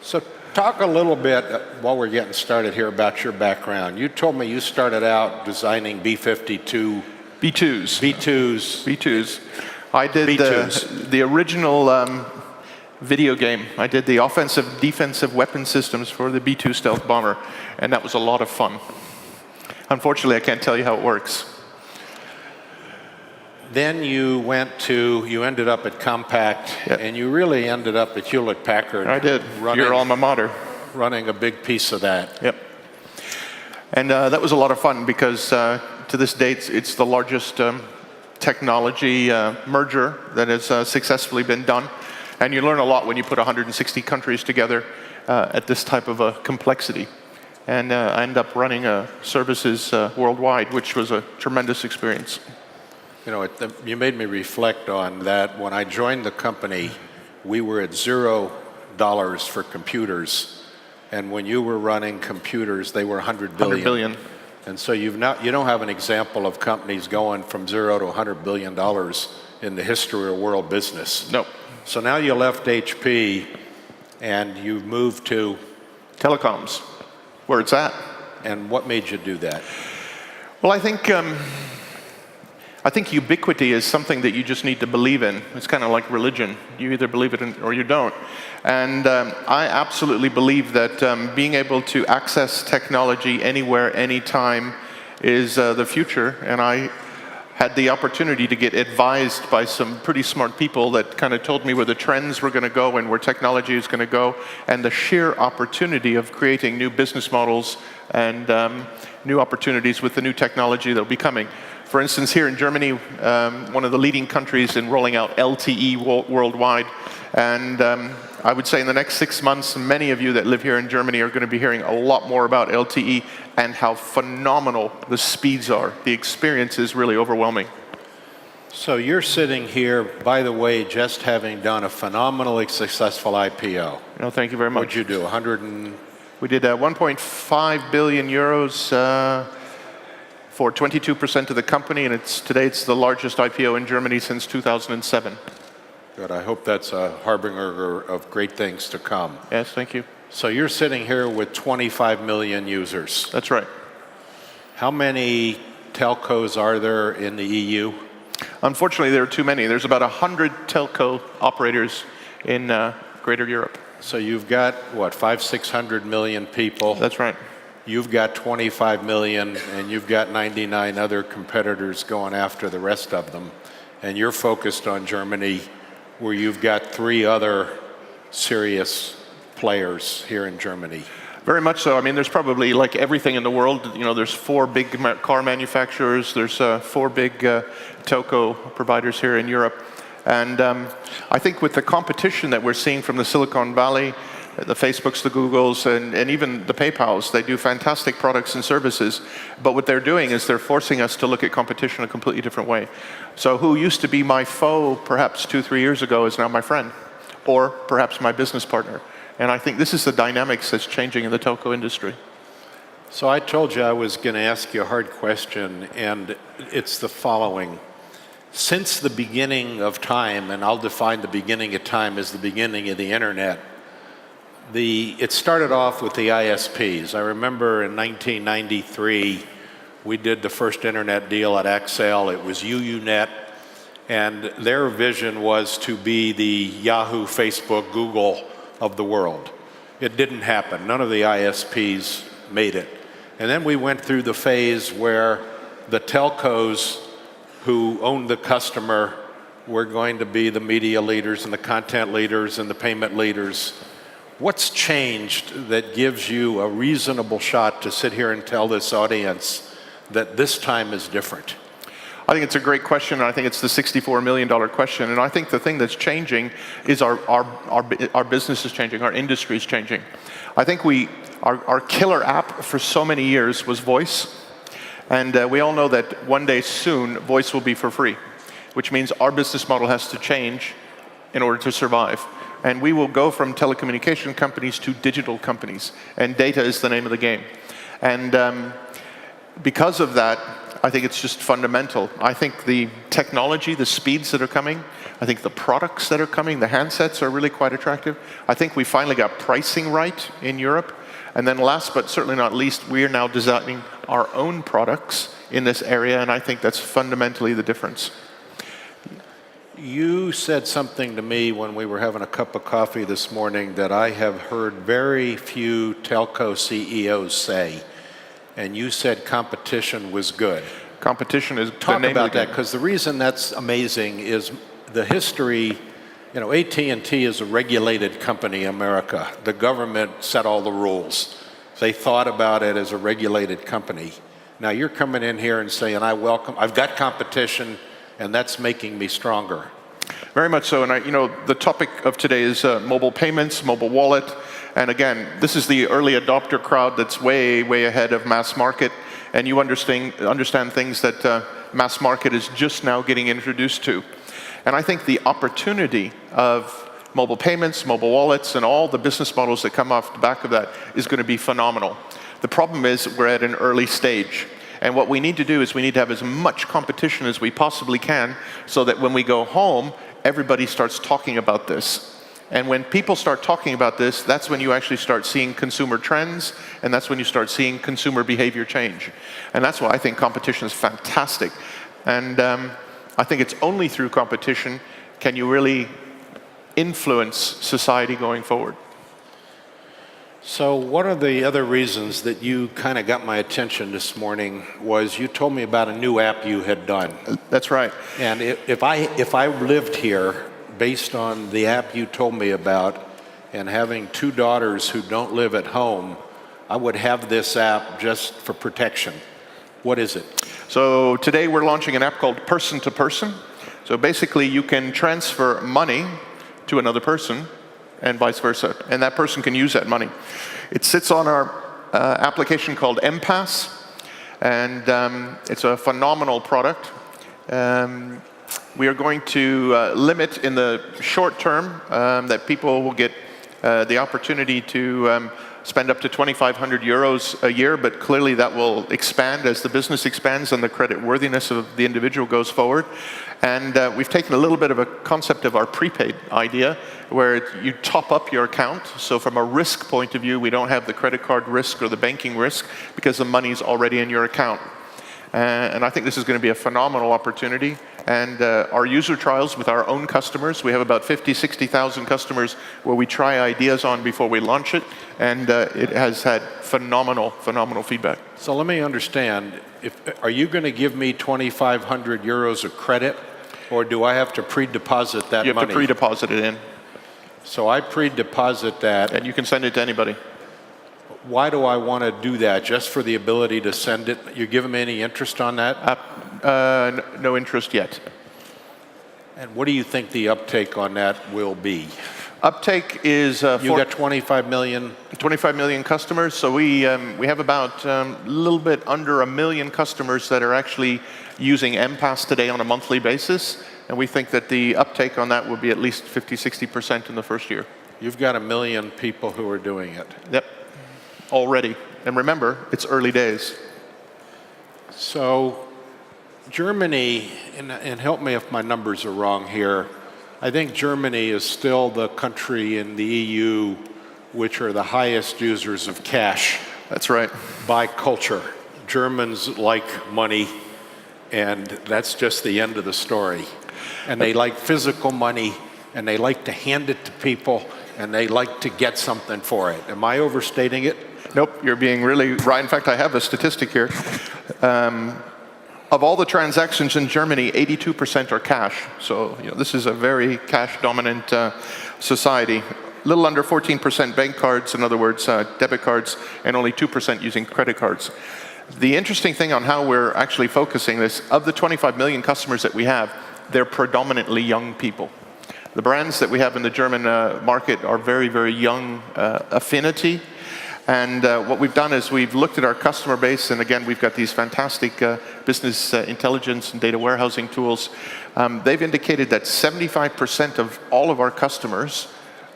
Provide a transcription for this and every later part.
So talk a little bit, while we're getting started here, about your background. You told me you started out designing B-52... B-2s. B-2s. B-2s. I did B-2s. the original video game. I did the offensive, defensive weapon systems for the B-2 stealth bomber, and that was a lot of fun. Unfortunately, I can't tell you how it works. Then you ended up at Compaq, Yep. and you really ended up at Hewlett-Packard. I did. Your alma mater. Running a big piece of that. Yep. And that was a lot of fun because to this date, it's the largest technology merger that has successfully been done. And you learn a lot when you put 160 countries together at this type of a complexity. And I ended up running services worldwide, which was a tremendous experience. You know, you made me reflect on that. When I joined the company, we were at $0 for computers. And when you were running computers, they were 100 billion. 100 billion. And so you don't have an example of companies going from 0 to $100 billion in the history of world business. No. So now you left HP and you moved to? Telecoms, where it's at. And what made you do that? Well, I think ubiquity is something that you just need to believe in. It's kind of like religion. You either believe it or you don't. And I absolutely believe that being able to access technology anywhere, anytime is the future. And I had the opportunity to get advised by some pretty smart people that kind of told me where the trends were going to go and where technology is going to go, and the sheer opportunity of creating new business models and new opportunities with the new technology that will be coming. For instance, here in Germany, one of the leading countries in rolling out LTE worldwide. And I would say in the next 6 months, many of you that live here in Germany are going to be hearing a lot more about LTE and how phenomenal the speeds are. The experience is really overwhelming. So you're sitting here, by the way, just having done a phenomenally successful IPO. No, thank you very much. What'd you do, We did 1.5 billion euros for 22% of the company, and today it's the largest IPO in Germany since 2007. Good. I hope that's a harbinger of great things to come. Yes, thank you. So you're sitting here with 25 million users. That's right. How many telcos are there in the EU? Unfortunately, there are too many. There's about 100 telco operators in Greater Europe. So you've got, what, 600 million people? That's right. You've got 25 million, and you've got 99 other competitors going after the rest of them. And you're focused on Germany, where you've got 3 other serious players here in Germany. Very much so. I mean, there's probably, like everything in the world, you know, there's 4 big car manufacturers, there's 4 big telco providers here in Europe. And I think with the competition that we're seeing from the Silicon Valley, the Facebooks, the Googles, and even the PayPals, they do fantastic products and services. But what they're doing is they're forcing us to look at competition a completely different way. So who used to be my foe perhaps 2-3 years ago is now my friend, or perhaps my business partner. And I think this is the dynamics that's changing in the telco industry. So I told you I was going to ask you a hard question, and it's the following. Since the beginning of time, and I'll define the beginning of time as the beginning of the internet, it started off with the ISPs. I remember in 1993, we did the first internet deal at Axel. It was UUNet, and their vision was to be the Yahoo, Facebook, Google of the world. It didn't happen. None of the ISPs made it. And then we went through the phase where the telcos who owned the customer were going to be the media leaders and the content leaders and the payment leaders. What's changed that gives you a reasonable shot to sit here and tell this audience that this time is different? I think it's a great question, and I think it's the $64 million question. And I think the thing that's changing is our business is changing, our industry is changing. I think our killer app for so many years was voice. And we all know that one day soon, voice will be for free, which means our business model has to change in order to survive. And we will go from telecommunication companies to digital companies. And data is the name of the game. And because of that, I think it's just fundamental. I think the technology, the speeds that are coming, I think the products that are coming, the handsets are really quite attractive. I think we finally got pricing right in Europe. And then last but certainly not least, we are now designing our own products in this area, and I think that's fundamentally the difference. You said something to me when we were having a cup of coffee this morning that I have heard very few telco CEOs say, and you said competition was good. Competition is Talk the name about of the that, game. because the reason that's amazing is the history. You know, AT&T is a regulated company in America. The government set all the rules. They thought about it as a regulated company. Now you're coming in here and saying, I've got competition, and that's making me stronger. Very much so, and the topic of today is mobile payments, mobile wallet, and again, this is the early adopter crowd that's way, way ahead of mass market, and you understand things that mass market is just now getting introduced to. And I think the opportunity of mobile payments, mobile wallets, and all the business models that come off the back of that is going to be phenomenal. The problem is we're at an early stage. And what we need to do is we need to have as much competition as we possibly can so that when we go home, everybody starts talking about this. And when people start talking about this, that's when you actually start seeing consumer trends, and that's when you start seeing consumer behavior change. And that's why I think competition is fantastic. And I think it's only through competition can you really influence society going forward. So one of the other reasons that you kind of got my attention this morning was you told me about a new app you had done. That's right. And if I lived here, based on the app you told me about, and having two daughters who don't live at home, I would have this app just for protection. What is it? So today we're launching an app called Person to Person. So basically you can transfer money to another person and vice versa, and that person can use that money. It sits on our application called M-Pass, and it's a phenomenal product. We are going to limit in the short term that people will get the opportunity to spend up to 2,500 euros a year, but clearly that will expand as the business expands and the credit worthiness of the individual goes forward. And we've taken a little bit of a concept of our prepaid idea where you top up your account. So from a risk point of view, we don't have the credit card risk or the banking risk because the money's already in your account. And I think this is going to be a phenomenal opportunity. And our user trials with our own customers, we have about 50, 60,000 customers where we try ideas on before we launch it. And it has had phenomenal, phenomenal feedback. So let me understand, are you going to give me 2,500 euros of credit, or do I have to pre-deposit that money? You have to pre-deposit it in. So I pre-deposit that. And you can send it to anybody. Why do I want to do that? Just for the ability to send it? You giving me any interest on that? No interest yet. And what do you think the uptake on that will be? Uptake is... you got 25 million? 25 million customers. So we have about a little bit under 1 million customers that are actually using M-Pass today on a monthly basis. And we think that the uptake on that will be at least 50, 60% in the first year. You've got 1 million people who are doing it. Yep. Already. And remember, it's early days. So Germany, and help me if my numbers are wrong here, I think Germany is still the country in the EU which are the highest users of cash. That's right. By culture. Germans like money, and that's just the end of the story. And they like physical money, and they like to hand it to people, and they like to get something for it. Am I overstating it? Nope, you're being really right. In fact, I have a statistic here. Of all the transactions in Germany, 82% are cash. So this is a very cash-dominant society. A little under 14% bank cards, in other words, debit cards, and only 2% using credit cards. The interesting thing on how we're actually focusing this, of the 25 million customers that we have, they're predominantly young people. The brands that we have in the German market are very, very young affinity. And what we've done is we've looked at our customer base, and again, we've got these fantastic business intelligence and data warehousing tools. They've indicated that 75% of all of our customers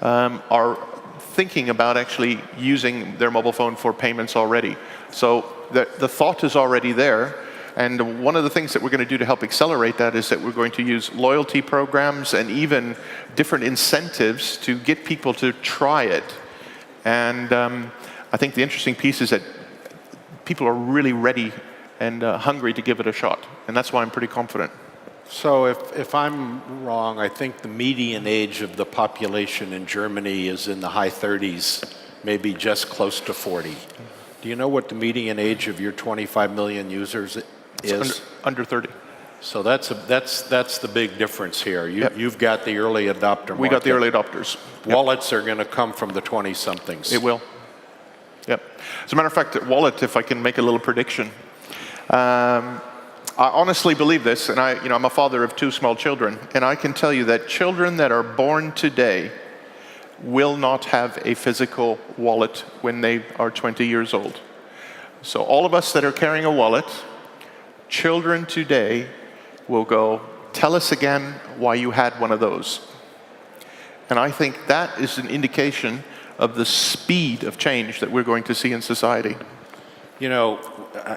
are thinking about actually using their mobile phone for payments already. So the thought is already there. And one of the things that we're going to do to help accelerate that is that we're going to use loyalty programs and even different incentives to get people to try it. And I think the interesting piece is that people are really ready and hungry to give it a shot. And that's why I'm pretty confident. So if I'm wrong, I think the median age of the population in Germany is in the high 30s, maybe just close to 40. Do you know what the median age of your 25 million users is? Under 30. So that's the big difference here. You've got the early adopter market. We got the early adopters. Wallets are going to come from the 20-somethings. It will. Yep. As a matter of fact, wallet, if I can make a little prediction, I honestly believe this, and I'm a father of 2 small children, and I can tell you that children that are born today will not have a physical wallet when they are 20 years old. So all of us that are carrying a wallet, children today will go, tell us again why you had one of those. And I think that is an indication of the speed of change that we're going to see in society. You know,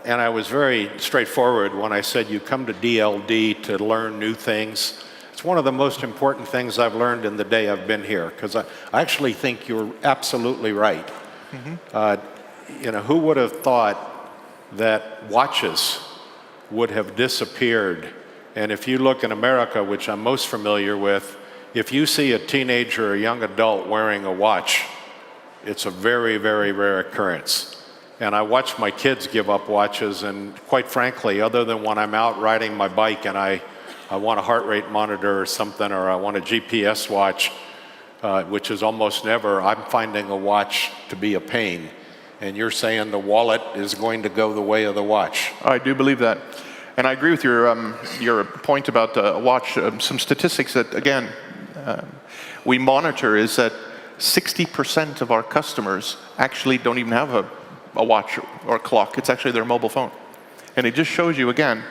and I was very straightforward when I said you come to DLD to learn new things. It's one of the most important things I've learned in the day I've been here, because I actually think you're absolutely right. You know, who would have thought that watches would have disappeared? And if you look in America, which I'm most familiar with, if you see a teenager or a young adult wearing a watch, it's a very, very rare occurrence. And I watch my kids give up watches, and quite frankly, other than when I'm out riding my bike and I want a heart rate monitor or something, or I want a GPS watch, which is almost never, I'm finding a watch to be a pain. And you're saying the wallet is going to go the way of the watch. I do believe that. And I agree with your point about a watch. Some statistics that, again, we monitor is that 60% of our customers actually don't even have a watch or a clock. It's actually their mobile phone. And it just shows you, again,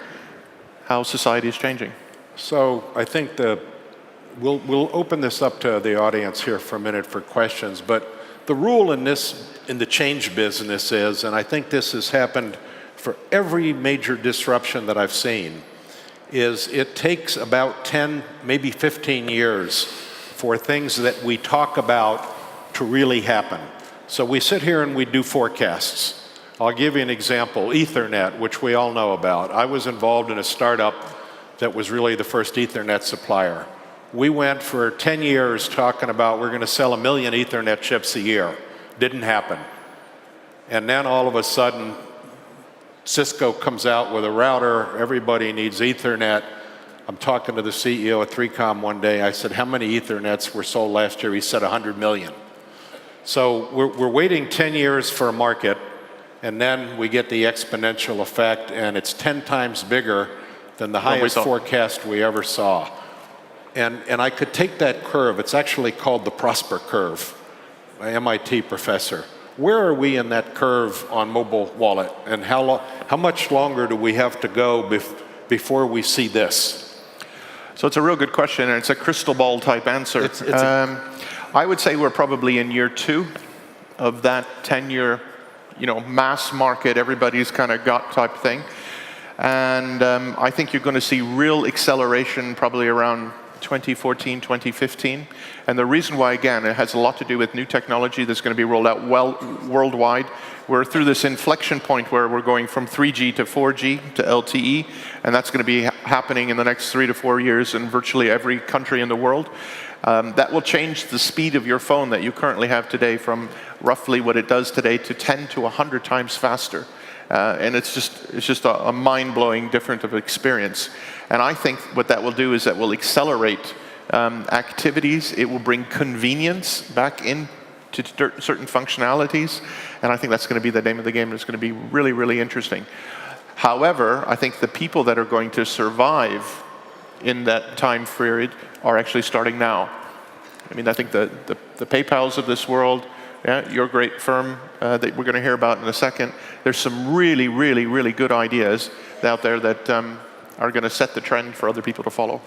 how society is changing. So I think we'll open this up to the audience here for a minute for questions. But the rule in the change business is, and I think this has happened for every major disruption that I've seen, is it takes about 10, maybe 15 years for things that we talk about to really happen. So we sit here and we do forecasts. I'll give you an example, Ethernet, which we all know about. I was involved in a startup that was really the first Ethernet supplier. We went for 10 years talking about we're going to sell 1 million Ethernet chips a year. Didn't happen. And then all of a sudden, Cisco comes out with a router. Everybody needs Ethernet. I'm talking to the CEO at 3Com one day. I said, how many Ethernets were sold last year? He said 100 million. So we're waiting 10 years for a market, and then we get the exponential effect, and it's 10 times bigger than the highest forecast we ever saw. And I could take that curve. It's actually called the Prosper curve, my MIT professor. Where are we in that curve on mobile wallet, and how much longer do we have to go before we see this? So it's a real good question, and it's a crystal ball type answer. I would say we're probably in year 2 of that 10-year, mass market, everybody's kind of got type thing. And I think you're going to see real acceleration probably around 2014, 2015. And the reason why, again, it has a lot to do with new technology that's going to be rolled out worldwide. We're through this inflection point where we're going from 3G to 4G to LTE, and that's going to be happening in the next 3 to 4 years in virtually every country in the world. That will change the speed of your phone that you currently have today from roughly what it does today to 10 to 100 times faster. And it's just a mind-blowing different of experience. And I think what that will do is that will accelerate activities. It will bring convenience back into certain functionalities. And I think that's going to be the name of the game. It's going to be really, really interesting. However, I think the people that are going to survive in that time period are actually starting now. I mean, I think the PayPals of this world, your great firm that we're going to hear about in a second, there's some really, really, really good ideas out there that are going to set the trend for other people to follow.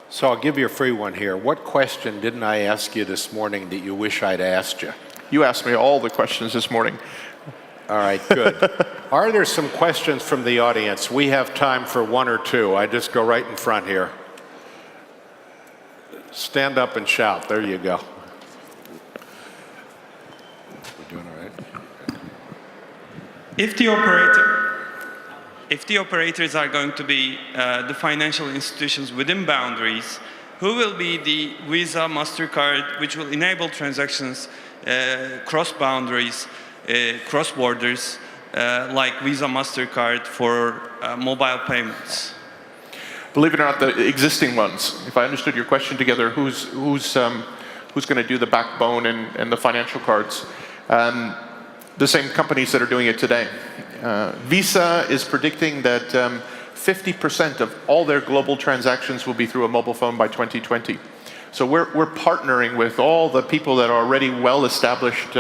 So I'll give you a free one here. What question didn't I ask you this morning that you wish I'd asked you? You asked me all the questions this morning. All right, good. Are there some questions from the audience? We have time for one or two. I just go right in front here. Stand up and shout. There you go. We're doing all right. If the operators are going to be the financial institutions within boundaries, who will be the Visa, MasterCard, which will enable transactions cross boundaries, cross borders, like Visa, MasterCard for mobile payments? Believe it or not, the existing ones. If I understood your question together, who's going to do the backbone and the financial cards? The same companies that are doing it today. Visa is predicting that 50% of all their global transactions will be through a mobile phone by 2020. So we're partnering with all the people that are already well-established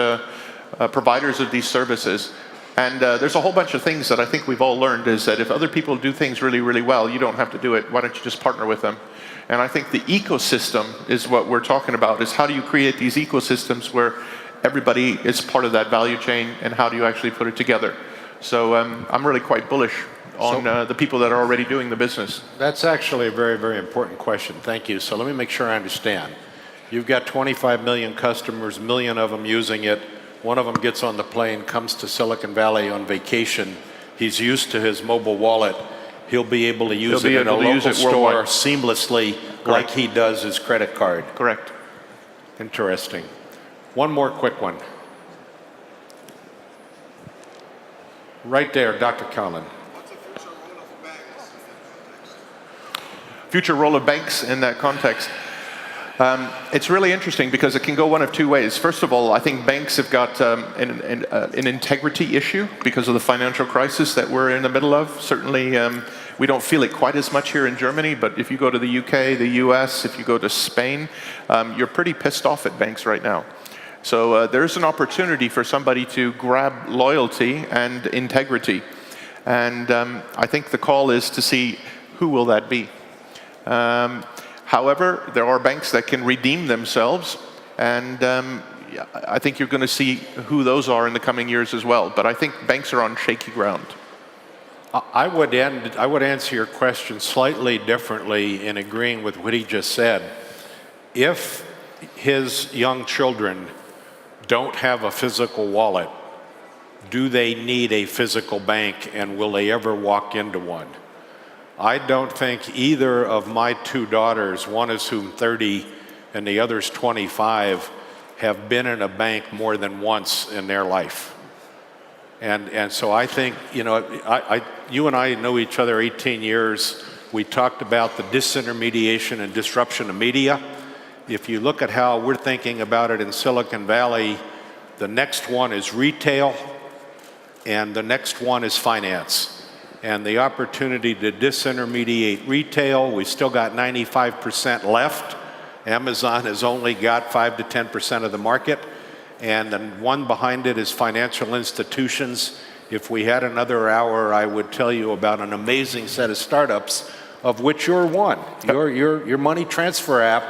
providers of these services. And there's a whole bunch of things that I think we've all learned is that if other people do things really, really well, you don't have to do it. Why don't you just partner with them? And I think the ecosystem is what we're talking about, is how do you create these ecosystems where everybody is part of that value chain, and how do you actually put it together? So I'm really quite bullish on the people that are already doing the business. That's actually a very, very important question. Thank you. So let me make sure I understand. You've got 25 million customers, a million of them using it. One of them gets on the plane, comes to Silicon Valley on vacation. He's used to his mobile wallet. He'll be able to use it in a local store seamlessly, like he does his credit card. Correct. Interesting. One more quick one. Right there, Dr. Collin. What's the future role of banks in that context? Future role of banks in that context. It's really interesting because it can go one of two ways. First of all, I think banks have got an integrity issue because of the financial crisis that we're in the middle of. Certainly, we don't feel it quite as much here in Germany, but if you go to the UK, the US, if you go to Spain, you're pretty pissed off at banks right now. So there's an opportunity for somebody to grab loyalty and integrity. And I think the call is to see who will that be. However, there are banks that can redeem themselves, and I think you're going to see who those are in the coming years as well. But I think banks are on shaky ground. I would answer your question slightly differently in agreeing with what he just said. If his young children don't have a physical wallet, do they need a physical bank, and will they ever walk into one? I don't think either of my two daughters, one is whom 30 and the other's 25, have been in a bank more than once in their life. And so I think, you know, you and I know each other 18 years. We talked about the disintermediation and disruption of media. If you look at how we're thinking about it in Silicon Valley, the next one is retail, and the next one is finance. And the opportunity to disintermediate retail, we still got 95% left. Amazon has only got 5 to 10% of the market. And then one behind it is financial institutions. If we had another hour, I would tell you about an amazing set of startups, of which you're one. Yep. Your money transfer app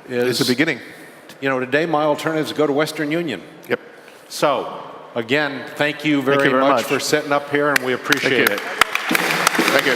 is the beginning. You know, today my alternative is go to Western Union. Yep. So, again, thank you very much for sitting up here, and we appreciate it. Thank you.